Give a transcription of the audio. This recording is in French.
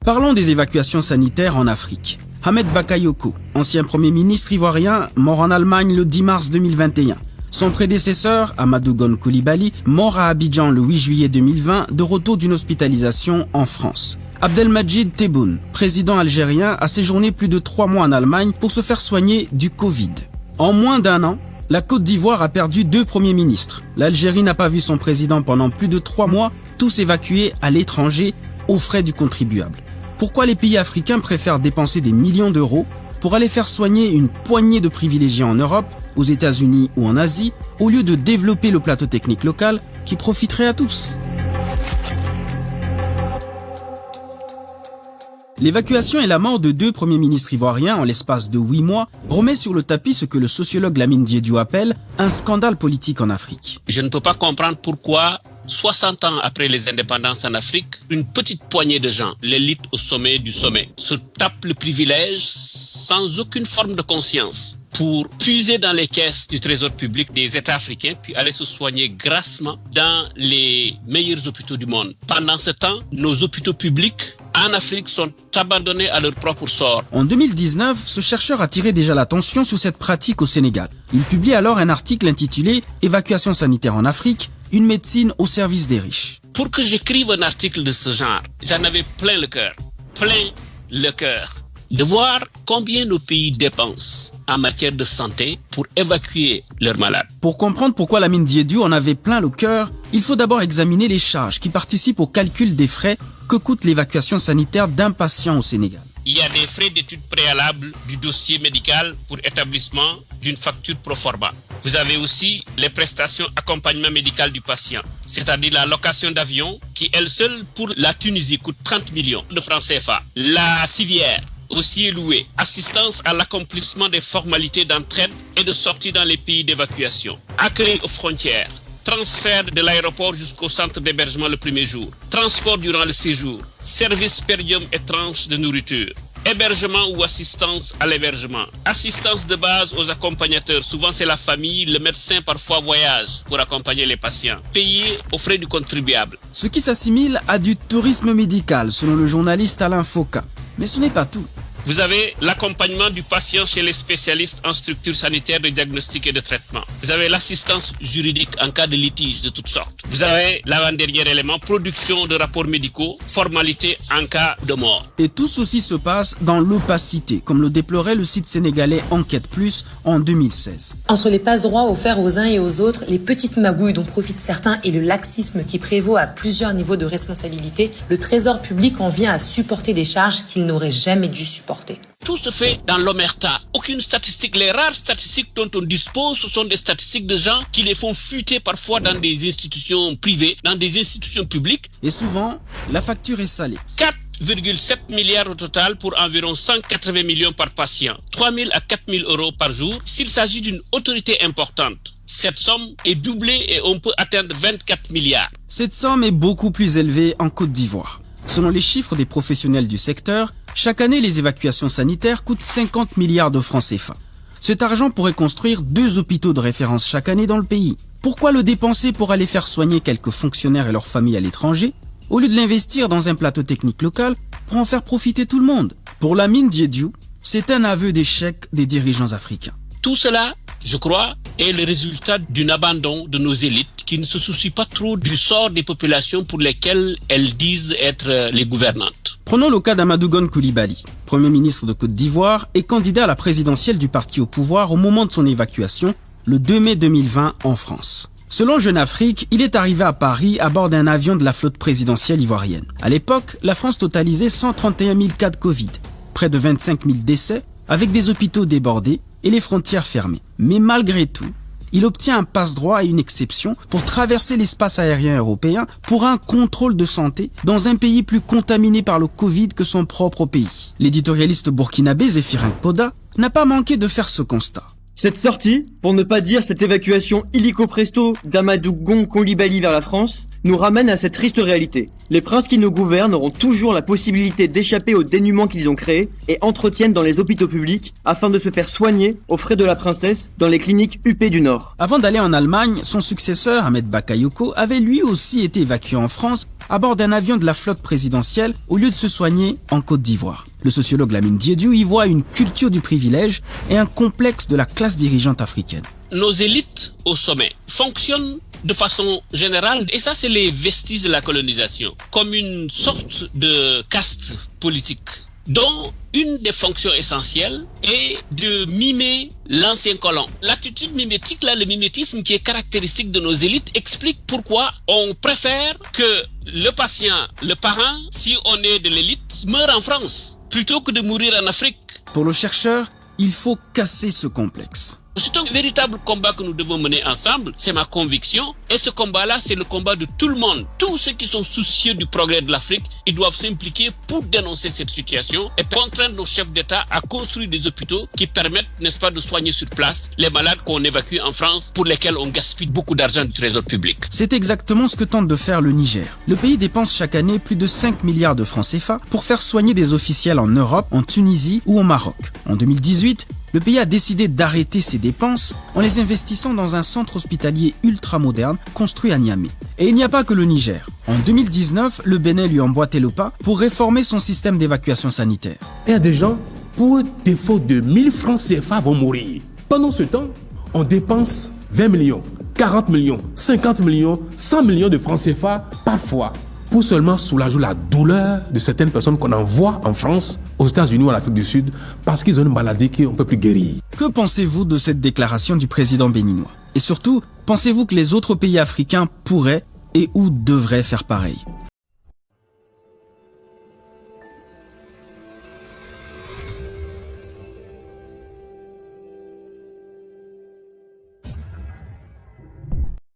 Parlons des évacuations sanitaires en Afrique. Ahmed Bakayoko, ancien Premier ministre ivoirien, mort en Allemagne le 10 mars 2021. Son prédécesseur, Amadou Gon Coulibaly, mort à Abidjan le 8 juillet 2020, de retour d'une hospitalisation en France. Abdelmadjid Tebboune, président algérien, a séjourné plus de 3 mois en Allemagne pour se faire soigner du Covid. En moins d'1 an, la Côte d'Ivoire a perdu 2 premiers ministres. L'Algérie n'a pas vu son président pendant plus de 3 mois, tous évacués à l'étranger aux frais du contribuable. Pourquoi les pays africains préfèrent dépenser des millions d'euros pour aller faire soigner une poignée de privilégiés en Europe, aux États-Unis ou en Asie, au lieu de développer le plateau technique local qui profiterait à tous? L'évacuation et la mort de 2 premiers ministres ivoiriens en l'espace de 8 mois remet sur le tapis ce que le sociologue Lamine Diédhiou appelle un scandale politique en Afrique. Je ne peux pas comprendre pourquoi 60 ans après les indépendances en Afrique, une petite poignée de gens, l'élite au sommet du sommet, se tapent le privilège sans aucune forme de conscience pour puiser dans les caisses du trésor public des États africains puis aller se soigner grassement dans les meilleurs hôpitaux du monde. Pendant ce temps, nos hôpitaux publics en Afrique sont abandonnés à leur propre sort. En 2019, ce chercheur a tiré déjà l'attention sur cette pratique au Sénégal. Il publie alors un article intitulé « Évacuation sanitaire en Afrique, une médecine au service des riches ». Pour que j'écrive un article de ce genre, j'en avais plein le cœur de voir combien nos pays dépensent en matière de santé pour évacuer leurs malades. Pour comprendre pourquoi Lamine Diédhiou en avait plein le cœur, il faut d'abord examiner les charges qui participent au calcul des frais que coûte l'évacuation sanitaire d'un patient au Sénégal. Il y a des frais d'étude préalable du dossier médical pour établissement d'une facture pro forma. Vous avez aussi les prestations accompagnement médical du patient, c'est-à-dire la location d'avion qui, elle seule, pour la Tunisie, coûte 30 millions de francs CFA. La civière aussi est louée. Assistance à l'accomplissement des formalités d'entraide et de sortie dans les pays d'évacuation. Accueil aux frontières. Transfert de l'aéroport jusqu'au centre d'hébergement le premier jour. Transport durant le séjour. Service per diem et tranche de nourriture. Hébergement ou assistance à l'hébergement. Assistance de base aux accompagnateurs. Souvent c'est la famille, le médecin parfois voyage pour accompagner les patients. Payé aux frais du contribuable. Ce qui s'assimile à du tourisme médical selon le journaliste Alain Foka. Mais ce n'est pas tout. Vous avez l'accompagnement du patient chez les spécialistes en structure sanitaire de diagnostic et de traitement. Vous avez l'assistance juridique en cas de litige de toutes sortes. Vous avez l'avant-dernier élément, production de rapports médicaux, formalités en cas de mort. Et tout ceci se passe dans l'opacité, comme le déplorait le site sénégalais Enquête Plus en 2016. Entre les passe-droits offerts aux uns et aux autres, les petites magouilles dont profitent certains et le laxisme qui prévaut à plusieurs niveaux de responsabilité, le Trésor public en vient à supporter des charges qu'il n'aurait jamais dû supporter. Tout se fait dans l'omerta. Aucune statistique. Les rares statistiques dont on dispose, ce sont des statistiques de gens qui les font fuiter parfois dans des institutions privées, dans des institutions publiques. Et souvent, la facture est salée. 4,7 milliards au total pour environ 180 millions par patient. 3 000 à 4 000 euros par jour. S'il s'agit d'une autorité importante, cette somme est doublée et on peut atteindre 24 milliards. Cette somme est beaucoup plus élevée en Côte d'Ivoire. Selon les chiffres des professionnels du secteur, chaque année, les évacuations sanitaires coûtent 50 milliards de francs CFA. Cet argent pourrait construire 2 hôpitaux de référence chaque année dans le pays. Pourquoi le dépenser pour aller faire soigner quelques fonctionnaires et leurs familles à l'étranger, au lieu de l'investir dans un plateau technique local pour en faire profiter tout le monde? Pour Lamine Diédhiou, c'est un aveu d'échec des dirigeants africains. Tout cela, je crois, est le résultat d'un abandon de nos élites qui ne se soucient pas trop du sort des populations pour lesquelles elles disent être les gouvernantes. Prenons le cas d'Amadou Gon Coulibaly, Premier ministre de Côte d'Ivoire et candidat à la présidentielle du parti au pouvoir au moment de son évacuation, le 2 mai 2020 en France. Selon Jeune Afrique, il est arrivé à Paris à bord d'un avion de la flotte présidentielle ivoirienne. À l'époque, la France totalisait 131 000 cas de Covid, près de 25 000 décès, avec des hôpitaux débordés et les frontières fermées. Mais malgré tout, il obtient un passe-droit et une exception pour traverser l'espace aérien européen pour un contrôle de santé dans un pays plus contaminé par le Covid que son propre pays. L'éditorialiste burkinabé Zéphirin Poda n'a pas manqué de faire ce constat. Cette sortie, pour ne pas dire cette évacuation illico presto d'Amadou Gon Coulibaly vers la France, nous ramène à cette triste réalité. Les princes qui nous gouvernent auront toujours la possibilité d'échapper au dénuement qu'ils ont créé et entretiennent dans les hôpitaux publics afin de se faire soigner aux frais de la princesse dans les cliniques UP du Nord. Avant d'aller en Allemagne, son successeur, Ahmed Bakayoko, avait lui aussi été évacué en France à bord d'un avion de la flotte présidentielle au lieu de se soigner en Côte d'Ivoire. Le sociologue Lamine Diédiou y voit une culture du privilège et un complexe de la classe dirigeante africaine. Nos élites au sommet fonctionnent de façon générale, et ça c'est les vestiges de la colonisation, comme une sorte de caste politique, dont une des fonctions essentielles est de mimer l'ancien colon. L'attitude mimétique, là, le mimétisme qui est caractéristique de nos élites, explique pourquoi on préfère que le patient, le parent, si on est de l'élite, meure en France, plutôt que de mourir en Afrique. Pour le chercheur, il faut casser ce complexe. C'est un véritable combat que nous devons mener ensemble, c'est ma conviction. Et ce combat-là, c'est le combat de tout le monde. Tous ceux qui sont soucieux du progrès de l'Afrique, ils doivent s'impliquer pour dénoncer cette situation et contraindre nos chefs d'État à construire des hôpitaux qui permettent, n'est-ce pas, de soigner sur place les malades qu'on évacue en France, pour lesquels on gaspille beaucoup d'argent du trésor public. C'est exactement ce que tente de faire le Niger. Le pays dépense chaque année plus de 5 milliards de francs CFA pour faire soigner des officiels en Europe, en Tunisie ou au Maroc. En 2018, le pays a décidé d'arrêter ses dépenses en les investissant dans un centre hospitalier ultra-moderne construit à Niamey. Et il n'y a pas que le Niger. En 2019, le Bénin lui emboîtait le pas pour réformer son système d'évacuation sanitaire. Il y a des gens, pour défaut de 1000 francs CFA, vont mourir. Pendant ce temps, on dépense 20 millions, 40 millions, 50 millions, 100 millions de francs CFA parfois, pour seulement soulager la douleur de certaines personnes qu'on envoie en France, aux États-Unis ou en Afrique du Sud, parce qu'ils ont une maladie qu'on ne peut plus guérir. Que pensez-vous de cette déclaration du président béninois? Et surtout, pensez-vous que les autres pays africains pourraient et ou devraient faire pareil?